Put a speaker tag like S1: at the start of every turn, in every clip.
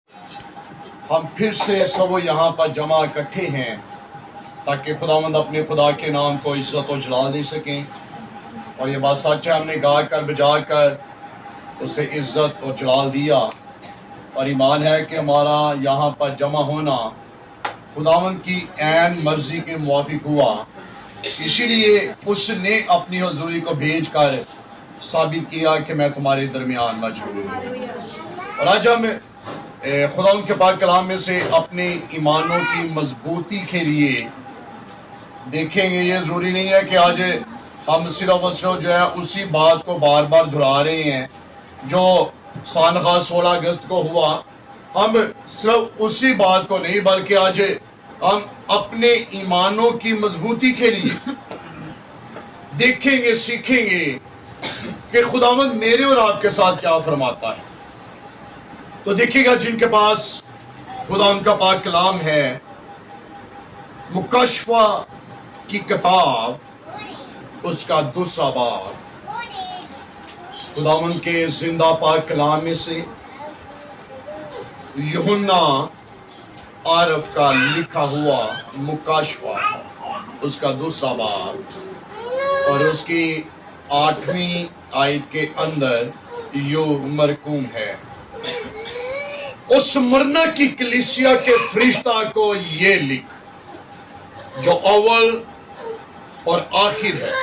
S1: ہم پھر سے سب یہاں پر جمع اکٹھے ہیں تاکہ خداوند اپنے خدا کے نام کو عزت و جلال دے سکیں، اور یہ بات سچ ہے، ہم نے گا کر بجا کر اسے عزت اور جلال دیا، اور ایمان ہے کہ ہمارا یہاں پر جمع ہونا خداوند کی عین مرضی کے موافق ہوا، اسی لیے اس نے اپنی حضوری کو بھیج کر ثابت کیا کہ میں تمہارے درمیان موجود ہوں۔ اور آج ہم خداوند کے پاک کلام میں سے اپنے ایمانوں کی مضبوطی کے لیے دیکھیں گے۔ یہ ضروری نہیں ہے کہ آج ہم صرف اور صرف جو ہے اسی بات کو بار بار دہرا رہے ہیں جو سانحہ 16 اگست کو ہوا، ہم صرف اسی بات کو نہیں بلکہ آج ہم اپنے ایمانوں کی مضبوطی کے لیے دیکھیں گے، سیکھیں گے کہ خداوند میرے اور آپ کے ساتھ کیا فرماتا ہے۔ تو دیکھیے گا، جن کے پاس خداوند کا پاک کلام ہے، مکاشفہ کی کتاب اس کا 2 باب، خداوند کے زندہ پاک کلام میں سے یوحنا عارف کا لکھا ہوا مکاشفہ اس کا 2 باب اور اس کی 8ویں آیت کے اندر یوں مرقوم ہے: اس مرنا کی کلیسیا کے فرشتہ کو یہ لکھ جو اول اور آخر ہے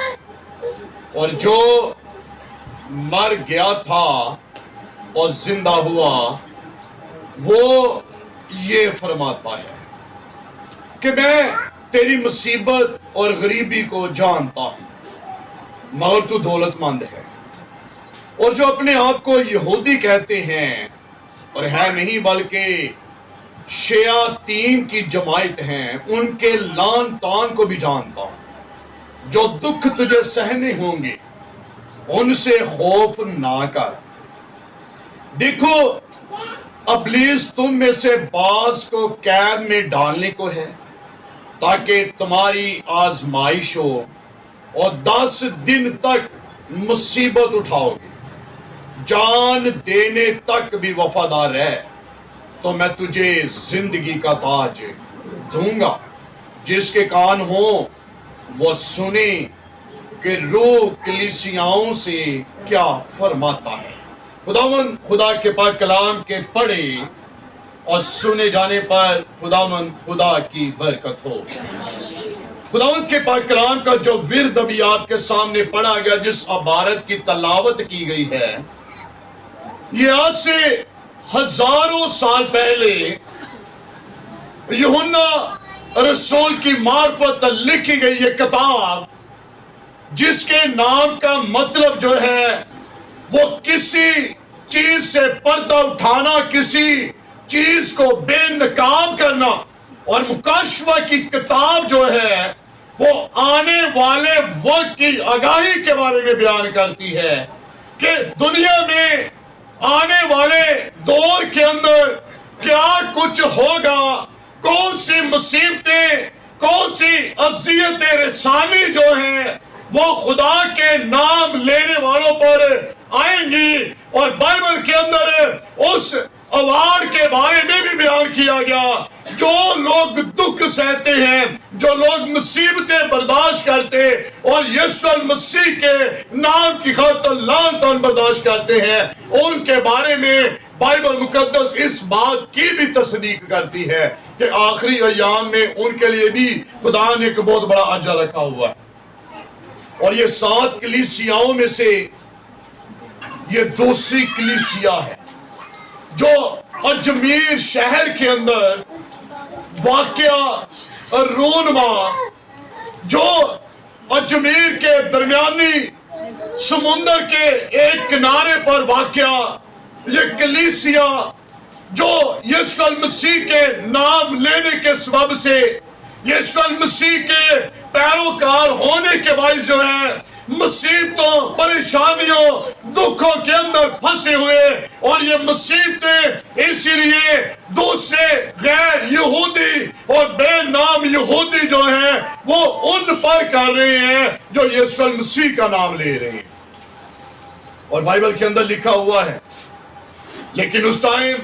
S1: اور جو مر گیا تھا اور زندہ ہوا، وہ یہ فرماتا ہے کہ میں تیری مصیبت اور غریبی کو جانتا ہوں، مگر تو دولت مند ہے، اور جو اپنے آپ کو یہودی کہتے ہیں اور ہے نہیں بلکہ شیاطین کی جماعت ہیں، ان کے لعن طعن کو بھی جانتا ہوں۔ جو دکھ تجھے سہنے ہوں گے ان سے خوف نہ کر، دیکھو ابلیس تم میں سے بعض کو قید میں ڈالنے کو ہے تاکہ تمہاری آزمائش ہو، اور 10 دن تک مصیبت اٹھاؤ گے، جان دینے تک بھی وفادار رہ تو میں تجھے زندگی کا تاج دوں گا۔ جس کے کان ہوں وہ سنے کہ روح کلیسیاؤں سے کیا فرماتا ہے۔ خداوند خدا کے پاک کلام کے پڑھے اور سنے جانے پر خداوند خدا کی برکت ہو۔ خداوند کے پاک کلام کا جو ورد ابھی آپ کے سامنے پڑھا گیا، جس عبارت کی تلاوت کی گئی ہے، یہ آج سے ہزاروں سال پہلے یوحنا رسول کی معرفت لکھی گئی یہ کتاب، جس کے نام کا مطلب جو ہے وہ کسی چیز سے پردہ اٹھانا، کسی چیز کو بے نقاب کرنا، اور مکاشفہ کی کتاب جو ہے وہ آنے والے وقت کی آگاہی کے بارے میں بیان کرتی ہے کہ دنیا میں آنے والے دور کے اندر کیا کچھ ہوگا، کون سی مصیبتیں، کون سی اذیت رسانی جو ہیں وہ خدا کے نام لینے والوں پر آئیں گی۔ اور بائبل کے اندر اس اوارڈ کے بارے میں بھی بیان کیا گیا، جو لوگ دکھ سہتے ہیں، جو لوگ مصیبتیں برداشت کرتے اور یسوع المسیح کے نام کی خاطر لعن طعن برداشت کرتے ہیں، ان کے بارے میں بائبل مقدس اس بات کی بھی تصدیق کرتی ہے کہ آخری ایام میں ان کے لیے بھی خدا نے ایک بہت بڑا اجر رکھا ہوا ہے۔ اور یہ 7 کلیسیاؤں میں سے یہ دوسری کلیسیا ہے جو اجمیر شہر کے اندر واقعہ رونما، جو اجمیر کے درمیانی سمندر کے ایک کنارے پر واقعہ یہ کلیسیا، جو یسوع المسیح کے نام لینے کے سبب سے، یسوع المسیح کے پیروکار ہونے کے باعث جو ہے مصیبتوں، پریشانیوں، دکھوں کے اندر پھنسے ہوئے، اور یہ مصیبتیں اسی لیے دوسرے غیر یہودی اور بے نام یہودی جو ہیں وہ ان پر کر رہے ہیں جو یسوع المسیح کا نام لے رہے ہیں۔ اور بائبل کے اندر لکھا ہوا ہے، لیکن اس ٹائم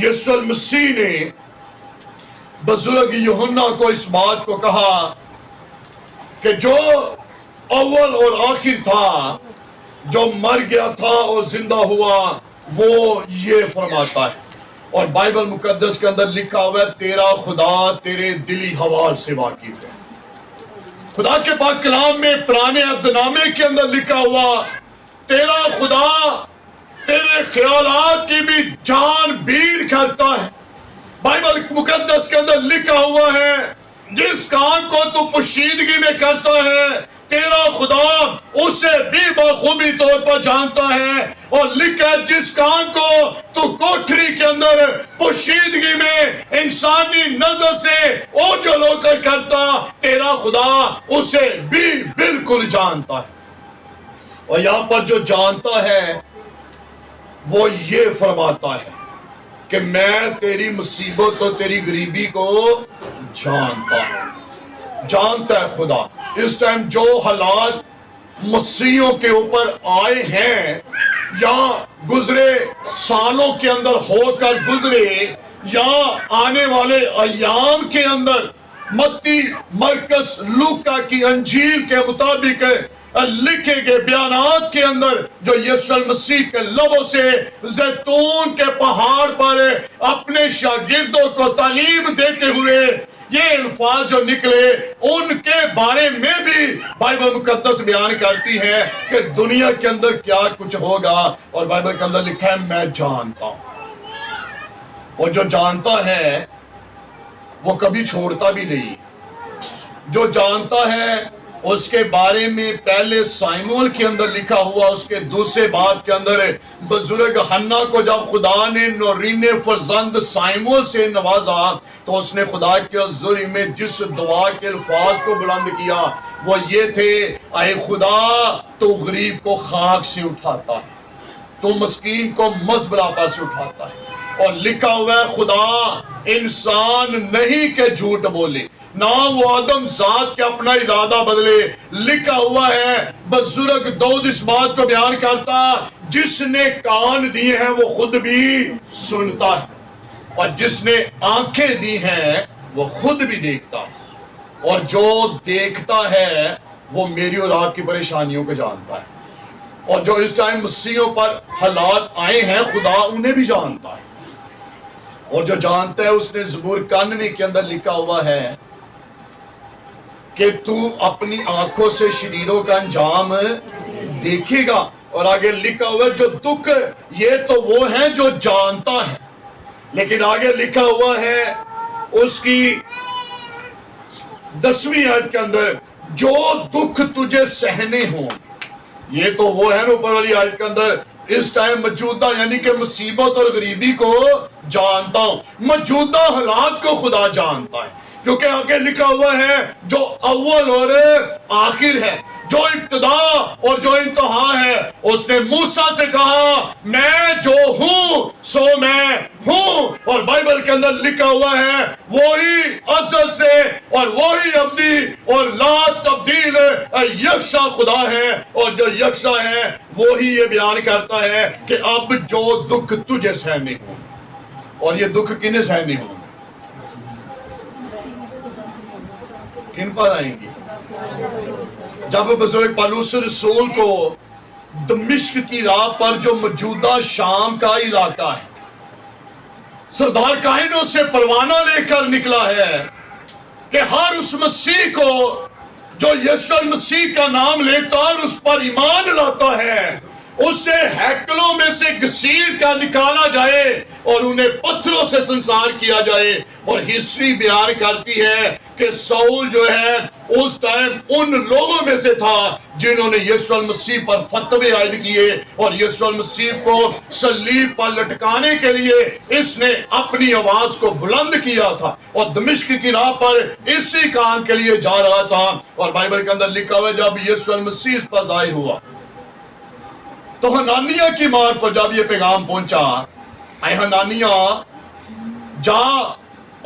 S1: یسوع مسیح نے بزرگ یوحنا کو اس بات کو کہا کہ جو اول اور آخر تھا، جو مر گیا تھا اور زندہ ہوا، وہ یہ فرماتا ہے، اور بائبل مقدس کے اندر لکھا ہوا ہے تیرا خدا تیرے دلی حوال سے واقف ہے۔ خدا کے پاک کلام میں پرانے عہد نامے کے اندر لکھا ہوا تیرا خدا تیرے خیالات کی بھی جان بین کرتا ہے۔ بائبل مقدس کے اندر لکھا ہوا ہے جس کام کو تو پوشیدگی میں کرتا ہے تیرا خدا اسے بھی بخوبی طور پر جانتا ہے، اور لکھا ہے جس کام کو تو کوٹری کے اندر پوشیدگی میں انسانی نظر سے اوجھل ہو کر کرتا، تیرا خدا اسے بھی بالکل جانتا ہے۔ اور یہاں پر جو جانتا ہے وہ یہ فرماتا ہے کہ میں تیری مصیبت اور تیری غریبی کو جانتا ہوں۔ جانتا ہے خدا۔ اس ٹائم جو حالات مسیحیوں کے اوپر آئے ہیں یا گزرے سالوں کے اندر ہو کر گزرے یا آنے والے ایام کے اندر، متی، مرکز، لوکا کی انجیل کے مطابق لکھے گئے بیانات کے اندر جو یسوع مسیح کے لبوں سے زیتون کے پہاڑ پر اپنے شاگردوں کو تعلیم دیتے ہوئے یہ الفاظ جو نکلے، ان کے بارے میں بھی بائبل مقدس بیان کرتی ہے کہ دنیا کے اندر کیا کچھ ہوگا، اور بائبل کے اندر لکھا ہے میں جانتا ہوں۔ اور جو جانتا ہے وہ کبھی چھوڑتا بھی نہیں۔ جو جانتا ہے اس کے بارے میں پہلے سائمول کے اندر لکھا ہوا، اس کے دوسرے باب کے اندر بزرگ حنا کو جب خدا نے نورین فرزند سائمول سے نوازا تو اس نے خدا کے حضور میں جس دعا کے الفاظ کو بلند کیا وہ یہ تھے، اے خدا تو غریب کو خاک سے اٹھاتا ہے، تو مسکین کو مزبلہ سے اٹھاتا ہے، اور لکھا ہوا ہے خدا انسان نہیں کہ جھوٹ بولے، نہ وہ آدم ذات کے اپنا ارادہ بدلے۔ لکھا ہوا ہے بزرگ داؤد اس بات کو بیان کرتا جس نے کان دیے ہیں وہ خود بھی سنتا ہے، اور جس نے آنکھیں دی ہیں وہ خود بھی دیکھتا ہے، اور جو دیکھتا ہے وہ میری اور آپ کی پریشانیوں کو جانتا ہے، اور جو اس ٹائم مسیحوں پر حالات آئے ہیں خدا انہیں بھی جانتا ہے، اور جو جانتا ہے اس نے زبور 91 کے اندر لکھا ہوا ہے کہ تو اپنی آنکھوں سے شریروں کا انجام دیکھے گا، اور آگے لکھا ہوا ہے جو دکھ یہ تو وہ ہیں جو جانتا ہے، لیکن آگے لکھا ہوا ہے اس کی 10ویں آیت کے اندر جو دکھ تجھے سہنے ہوں، یہ تو وہ ہے نا اوپر والی آیت کے اندر اس ٹائم موجودہ یعنی کہ مصیبت اور غریبی کو جانتا ہوں۔ موجودہ حالات کو خدا جانتا ہے کیونکہ آگے لکھا ہوا ہے جو اول اور آخر ہے، جو ابتدا اور جو انتہا ہے۔ اس نے موسیٰ سے کہا میں جو ہوں سو میں ہوں، اور بائبل کے اندر لکھا ہوا ہے وہی ازل سے اور وہی ابدی اور لا تبدیل یکساں خدا ہے، اور جو یکساں ہے وہی یہ بیان کرتا ہے کہ اب جو دکھ تجھے سہنے ہوں، اور یہ دکھ کنہیں سہنے ہوں، کن پر آئیں گی؟ جب بزرگ پالوس رسول کو دمشق کی راہ پر جو موجودہ شام کا علاقہ ہے، سردار کائنوں سے پروانہ لے کر نکلا ہے کہ ہر اس مسیح کو جو یسوع مسیح کا نام لیتا اور اس پر ایمان لاتا ہے اسے ہیکلوں میں سے گھسیٹ کر نکالا جائے اور انہیں پتھروں سے سنسار کیا جائے۔ اور ہسٹری بیان کرتی ہے کہ ساؤل جو ہے اس ٹائم ان لوگوں میں سے تھا جنہوں نے یسوع مسیح پر فتوے عائد کیے، اور یسوع مسیح کو صلیب پر لٹکانے کے لیے اس نے اپنی آواز کو بلند کیا تھا، اور دمشق کی راہ پر اسی کام کے لیے جا رہا تھا۔ اور بائبل کے اندر لکھا ہوا ہے جب یسوع مسیح اس پر ظاہر ہوا تو حنانیہ کی مار پر جب یہ پیغام پہنچا، اے حنانیہ جا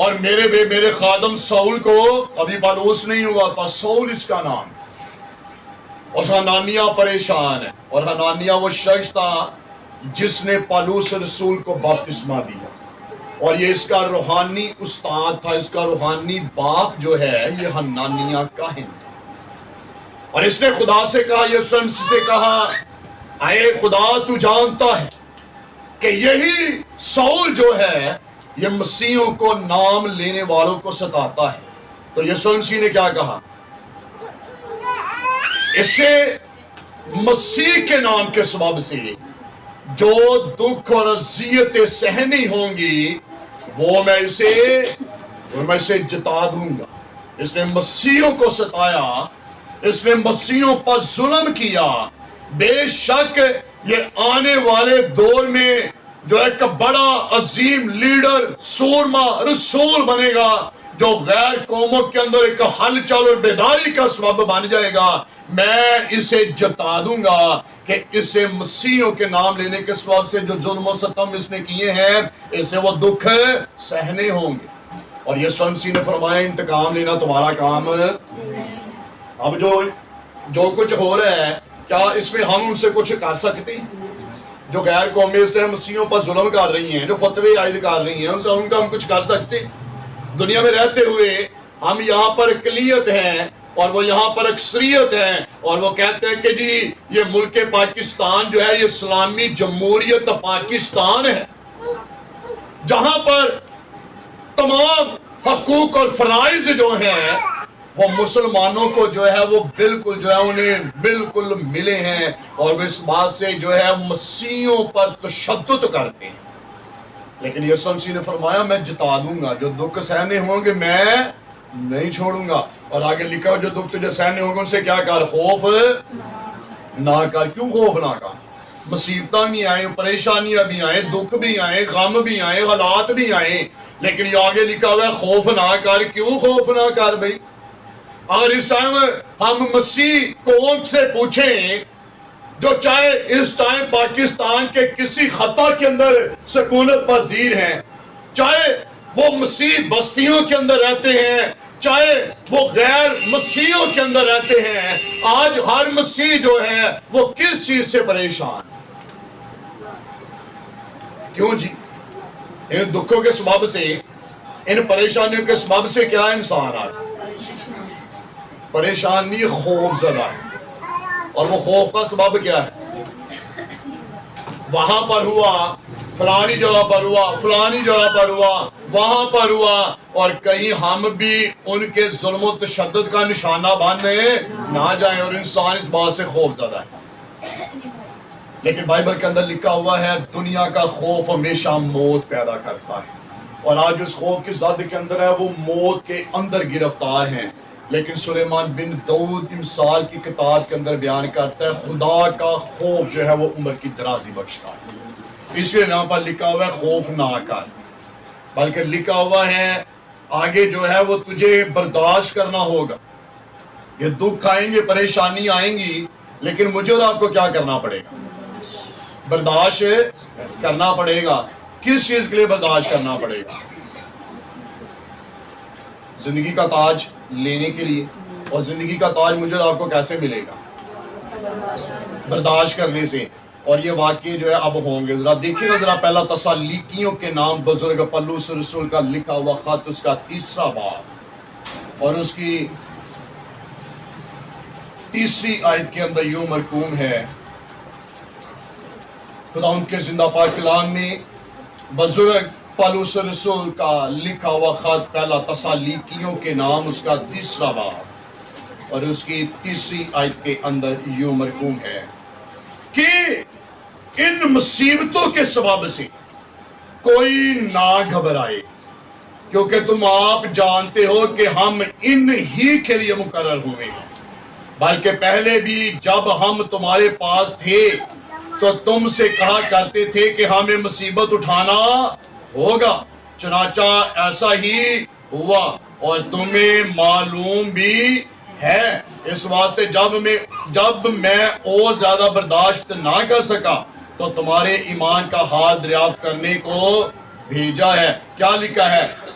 S1: اور میرے خادم ساؤل کو، ابھی پالوس نہیں ہوا تھا، ساؤل اس کا نام، اور حنانیہ پریشان ہے، اور حنانیہ وہ شخص تھا جس نے پالوس رسول کو بپتسمہ دیا، اور یہ اس کا روحانی استاد تھا، اس کا روحانی باپ جو ہے یہ حنانیہ کاہن تھا، اور اس نے خدا سے کہا، یسوع مسیح سے کہا، اے خدا تو جانتا ہے کہ یہی سول جو ہے یہ مسیحوں کو نام لینے والوں کو ستاتا ہے۔ تو یسوع مسیح نے کیا کہا؟ اس سے مسیح کے نام کے سبب سے جو دکھ اور اذیتیں سہنی ہوں گی وہ میں اسے جتا دوں گا۔ اس نے مسیحوں کو ستایا، اس نے مسیحوں پر ظلم کیا، بے شک یہ آنے والے دور میں جو ایک بڑا عظیم لیڈر، سورما، رسول بنے گا، جو غیر قوموں کے اندر ایک ہلچل اور بیداری کا سبب بن جائے گا۔ میں اسے جتا دوں گا کہ اسے مسیحوں کے نام لینے کے سبب سے جو ظلم و ستم اس نے کیے ہیں اسے وہ دکھ سہنے ہوں گے۔ اور یسوع مسیح نے فرمایا انتقام لینا تمہارا کام۔ اب جو کچھ ہو رہا ہے کیا اس میں ہم ان سے کچھ کر سکتے ہیں؟ جو غیر قومی اس طرح مسیحوں پر ظلم کر رہی ہیں، جو فتوے عائد کر رہی ہیں، ان کا ہم کچھ کر سکتے ہیں؟ دنیا میں رہتے ہوئے ہم یہاں پر اقلیت ہیں اور وہ یہاں پر اکثریت ہیں، اور وہ کہتے ہیں کہ جی یہ ملک پاکستان جو ہے یہ اسلامی جمہوریت پاکستان ہے، جہاں پر تمام حقوق اور فرائض جو ہیں وہ مسلمانوں کو جو ہے وہ بالکل جو ہے انہیں بالکل ملے ہیں، اور وہ اس بات سے جو ہے مسیحوں پر تشدد کرتے ہیں۔ لیکن یسوع مسیح نے فرمایا میں جتا دوں گا، جو دکھ سہنے ہوں گے میں نہیں چھوڑوں گا۔ اور آگے لکھا جو دکھ تجھے سہنے ہوں گے ان سے کیا کر؟ خوف نہ کر۔ کیوں خوف نہ کر؟ مصیبتیں بھی آئیں، پریشانیاں بھی آئیں، دکھ بھی آئیں، غم بھی آئیں، حالات بھی آئیں، لیکن یہ آگے لکھا ہوا ہے خوف نہ کر۔ کیوں خوف نہ کر بھائی؟ اگر اس ٹائم ہم مسیح قوم سے پوچھیں جو چاہے اس ٹائم پاکستان کے کسی خطہ کے اندر سکونت پذیر ہیں، چاہے وہ مسیح بستیوں کے اندر رہتے ہیں، چاہے وہ غیر مسیحوں کے اندر رہتے ہیں، آج ہر مسیح جو ہے وہ کس چیز سے پریشان؟ کیوں جی؟ ان دکھوں کے سبب سے، ان پریشانیوں کے سبب سے کیا انسان آج پریشانی خوف زدہ ہے، اور وہ خوف کا سبب کیا ہے؟ وہاں پر ہوا، فلانی جگہ پر ہوا، فلانی جگہ پر ہوا، وہاں پر ہوا، اور کہیں ہم بھی ان کے ظلم و تشدد کا نشانہ بننے نہ جائیں، اور انسان اس بات سے خوف زدہ ہے۔ لیکن بائبل کے اندر لکھا ہوا ہے دنیا کا خوف ہمیشہ موت پیدا کرتا ہے، اور آج اس خوف کی زد کے اندر ہے وہ موت کے اندر گرفتار ہیں۔ لیکن سلیمان بن داؤد امثال کی کتاب کے اندر بیان کرتا ہے خدا کا خوف جو ہے وہ عمر کی درازی بخشتا ہے، اس لیے یہاں پر لکھا ہوا ہے خوف نہ کر، بلکہ لکھا ہوا ہے آگے جو ہے وہ تجھے برداشت کرنا ہوگا۔ یہ دکھ آئیں گے، پریشانی آئیں گی، لیکن مجھے اور آپ کو کیا کرنا پڑے گا؟ برداشت کرنا پڑے گا۔ کس چیز کے لیے برداشت کرنا پڑے گا؟ زندگی کا تاج لینے کے لیے، اور زندگی کا تاج مجھے اور آپ کو کیسے ملے گا؟ برداشت کرنے سے۔ اور یہ واقعے جو ہے اب ہوں گے۔ ذرا دیکھیے گا ذرا پہلا تسالیکیوں کے نام بزرگ پولس رسول کا لکھا ہوا خط، اس کا 3 باب اور اس کی 3 آیت کے اندر یوں مرقوم ہے، خدا ان کے زندہ پاک کلام میں بزرگ پولس رسول کا لکھا ہوا خط پہلا تسالیکیوں کے نام، اس کا 3 باب اور اس کی 3 آیت کے اندر یوں مرقوم ہے کہ ان مصیبتوں کے سبب سے کوئی نہ گھبرائے، کیونکہ تم آپ جانتے ہو کہ ہم ان ہی کے لیے مقرر ہوئے ہیں، بلکہ پہلے بھی جب ہم تمہارے پاس تھے تو تم سے کہا کرتے تھے کہ ہمیں مصیبت اٹھانا ہوگا، چنانچہ ایسا ہی ہوا، اور تمہیں معلوم بھی ہے۔ اس واسطے جب میں اور زیادہ برداشت نہ کر سکا تو تمہارے ایمان کا حال دریافت کرنے کو بھیجا ہے۔ کیا لکھا ہے؟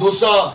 S1: 2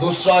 S1: 2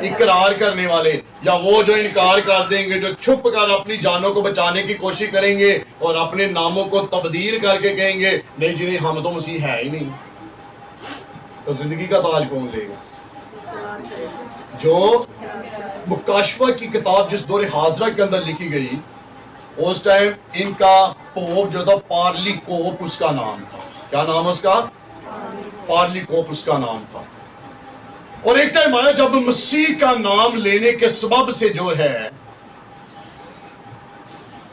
S1: اقرار کرنے والے، یا وہ جو انکار کر دیں گے، جو چھپ کر اپنی جانوں کو بچانے کی کوشش کریں گے اور اپنے ناموں کو تبدیل کر کے کہیں گے نہیں جی نہیں ہم تو مسیح ہے ہی نہیں، تو زندگی کا تاج کون لے گا؟ جو مکاشفہ کی کتاب جس دور حاضرہ کے اندر لکھی گئی، اس ٹائم ان کا پوپ جو تھا پارلی کوپ اس کا نام تھا. کیا نام اس کا؟ پارلی کوپ اس کا نام تھا. اور ایک ٹائم آیا جب مسیح کا نام لینے کے سبب سے جو ہے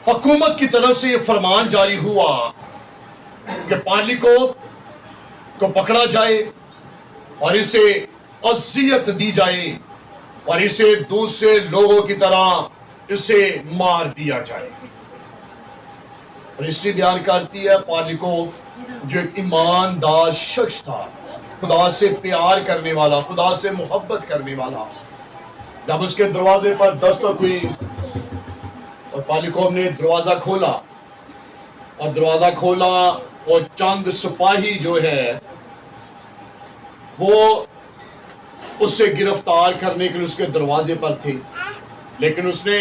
S1: حکومت کی طرف سے یہ فرمان جاری ہوا کہ پارلی کوپ کو پکڑا جائے اور اسے اذیت دی جائے اور اسے دوسرے لوگوں کی طرح اسے مار دیا جائے. اور ہسٹری بیان کرتی ہے پارلی کوپ جو ایک ایماندار شخص تھا، خدا سے پیار کرنے والا، خدا سے محبت کرنے والا، جب اس کے دروازے پر دستک ہوئی اور پارلی کوپ نے دروازہ کھولا اور چند سپاہی جو ہے وہ اسے گرفتار کرنے کے لیے اس کے دروازے پر تھے، لیکن اس نے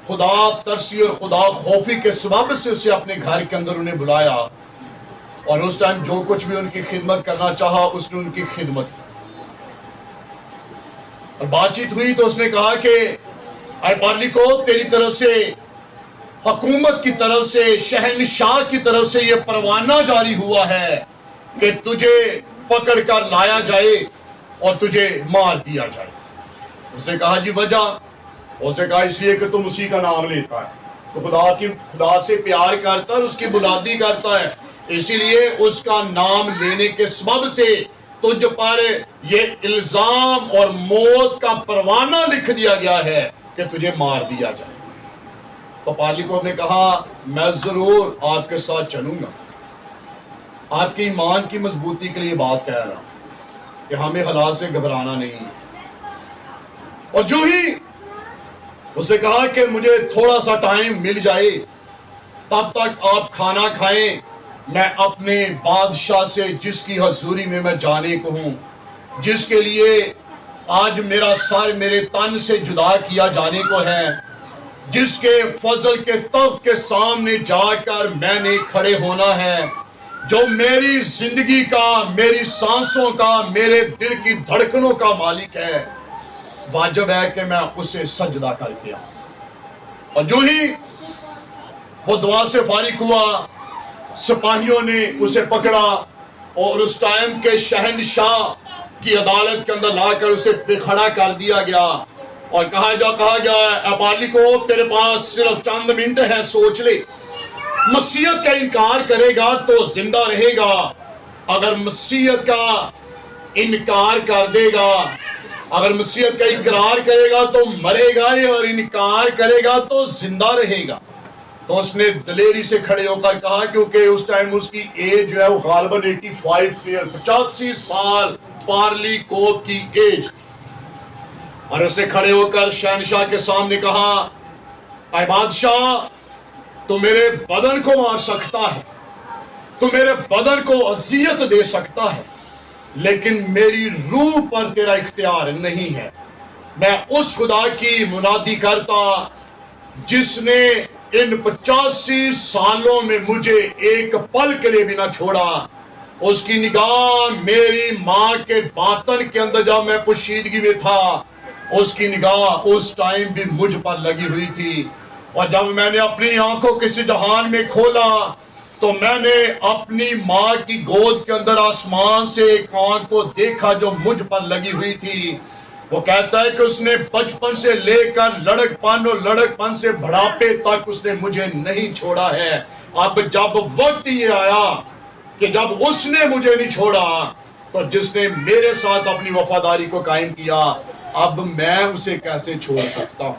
S1: خدا ترسی اور خدا خوفی کے سبب سے اسے اپنے گھر کے اندر انہیں بلایا اور اس ٹائم جو کچھ بھی ان کی خدمت کرنا چاہا اس نے ان کی خدمت کی. اور بات چیت ہوئی تو اس نے کہا کہ اے پارلی کوپ، تیری طرف سے حکومت کی طرف سے شہنشاہ کی طرف سے یہ پروانہ جاری ہوا ہے کہ تجھے پکڑ کر لایا جائے اور تجھے مار دیا جائے. اس نے کہا جی وجہ؟ اس نے کہا اس لیے کہ تو مسیح کا نام لیتا ہے، تو خدا سے پیار کرتا ہے اور اس کی بلندی کرتا ہے، اسی لیے اس کا نام لینے کے سبب سے تجھ پر یہ الزام اور موت کا پروانہ لکھ دیا گیا ہے کہ تجھے مار دیا جائے. تو پارلی کوپ نے کہا میں ضرور آپ کے ساتھ چلوں گا، آپ کے ایمان کی مضبوطی کے لیے بات کہہ رہا ہوں کہ ہمیں حالات سے گھبرانا نہیں. اور جو ہی اسے کہا کہ مجھے تھوڑا سا ٹائم مل جائے تب تک آپ کھانا کھائیں، میں اپنے بادشاہ سے جس کی حضوری میں میں جانے کو ہوں، جس کے لیے آج میرا سر میرے تن سے جدا کیا جانے کو ہے، جس کے فضل کے تخت کے سامنے جا کر میں نے کھڑے ہونا ہے، جو میری زندگی کا، میری سانسوں کا، میرے دل کی دھڑکنوں کا مالک ہے، واجب ہے کہ میں اسے سجدہ کر کے آؤں. اور جو ہی وہ دعا سے فارغ ہوا سپاہیوں نے اسے پکڑا اور اس ٹائم کے شہنشاہ کی عدالت کے اندر لا کر اسے کھڑا کر دیا گیا اور کہا گیا اے پارلی کوپ، تیرے پاس صرف چند منٹ ہے، سوچ لے، مسیحیت کا انکار کرے گا تو زندہ رہے گا، اگر مسیحیت کا انکار کر دے گا، اگر مسیحیت کا اقرار کرے گا تو مرے گا اور انکار کرے گا تو زندہ رہے گا. تو اس نے دلیری سے کھڑے ہو کر کہا، کیونکہ اس ٹائم اس کی ایج جو ہے وہ غالباً 85 سال پارلی کوپ کی ایج تھی. اور اس نے کھڑے ہو کر شہنشاہ کے سامنے کہا اے بادشاہ، تو میرے بدن کو مار سکتا ہے، تو میرے بدن کو اذیت دے سکتا ہے، لیکن میری روح پر تیرا اختیار نہیں ہے. میں اس خدا کی منادی کرتا جس نے ان 85 سالوں میں مجھے ایک پل کے لیے بھی نہ چھوڑا. اس کی نگاہ میری ماں کے باطن کے اندر جب میں پوشیدگی میں تھا، اس کی نگاہ اس ٹائم بھی مجھ پر لگی ہوئی تھی. اور جب میں نے اپنی آنکھوں کسی جہان میں کھولا تو میں نے اپنی ماں کی گود کے اندر آسمان سے ایک آنکھ کو دیکھا جو مجھ پر لگی ہوئی تھی. وہ کہتا ہے کہ اس نے بچپن سے لے کر لڑکپن اور لڑکپن سے بڑھاپے تک اس نے مجھے نہیں چھوڑا ہے. اب جب وقت یہ آیا کہ جب اس نے مجھے نہیں چھوڑا تو جس نے میرے ساتھ اپنی وفاداری کو قائم کیا، اب میں اسے کیسے چھوڑ سکتا ہوں.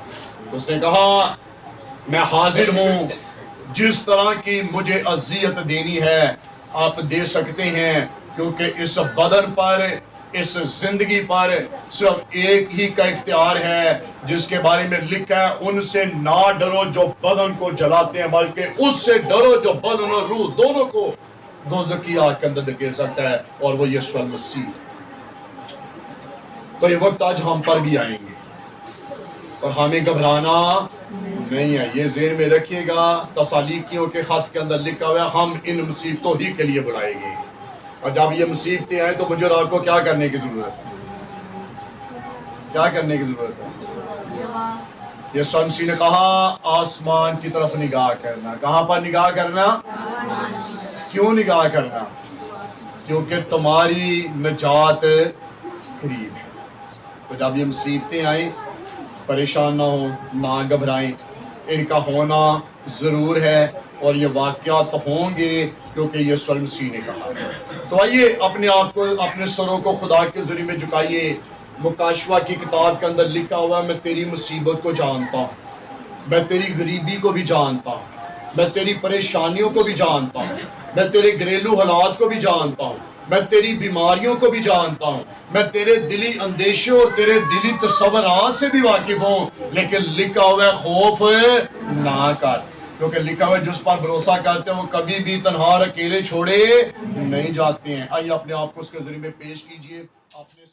S1: اس نے کہا میں حاضر ہوں، جس طرح کی مجھے اذیت دینی ہے آپ دے سکتے ہیں، کیونکہ اس بدن پر، اس زندگی پر صرف ایک ہی کا اختیار ہے جس کے بارے میں لکھا ہے ان سے نہ ڈرو جو بدن کو جلاتے ہیں، بلکہ اس سے ڈرو جو بدن اور روح دونوں کو دوزخ کی آگ کے اندر دھکیل سکتا ہے، اور وہ یسوع المسیح. تو یہ وقت آج ہم پر بھی آئیں گے اور ہمیں گھبرانا نہیں ہے. یہ ذہن میں رکھیے گا. تسالیکیوں کے خط کے اندر لکھا ہوا ہے ہم ان مصیبتوں ہی کے لیے بلائے گے. اور جب یہ مصیبتیں آئیں تو مجھے اور آپ کو کیا کرنے کی ضرورت ہے؟ کیا کرنے کی ضرورت ہے؟ یسوع مسیح نے کہا آسمان کی طرف نگاہ کرنا. کہاں پر نگاہ کرنا؟ کیوں نگاہ کرنا؟ کیونکہ تمہاری نجات قریب ہے. تو جب یہ مصیبتیں آئیں پریشان نہ ہوں، نہ گھبرائیں. ان کا ہونا ضرور ہے اور یہ واقعات ہوں گے کیونکہ یسوع مسیح نے کہا. تو آئیے اپنے آپ کو، اپنے سروں کو خدا کے ذریعے میں جھکائیے. مکاشفہ کی کتاب کے اندر لکھا ہوا ہے میں تیری مصیبت کو جانتا ہوں، میں تیری غریبی کو بھی جانتا ہوں، میں تیری پریشانیوں کو بھی جانتا ہوں، میں تیرے گھریلو حالات کو بھی جانتا ہوں، میں تیری بیماریوں کو بھی جانتا ہوں، میں تیرے دلی اندیشوں اور تیرے دلی تصورات سے بھی واقف ہوں. لیکن لکھا ہوا ہے خوف نہ کر، کیونکہ لکھا ہوا ہے جس پر بھروسہ کرتے ہیں وہ کبھی بھی تنہا اور اکیلے چھوڑے نہیں جاتے ہیں. آئیے اپنے آپ کو اس کے ذریعے میں پیش کیجئے. اپنے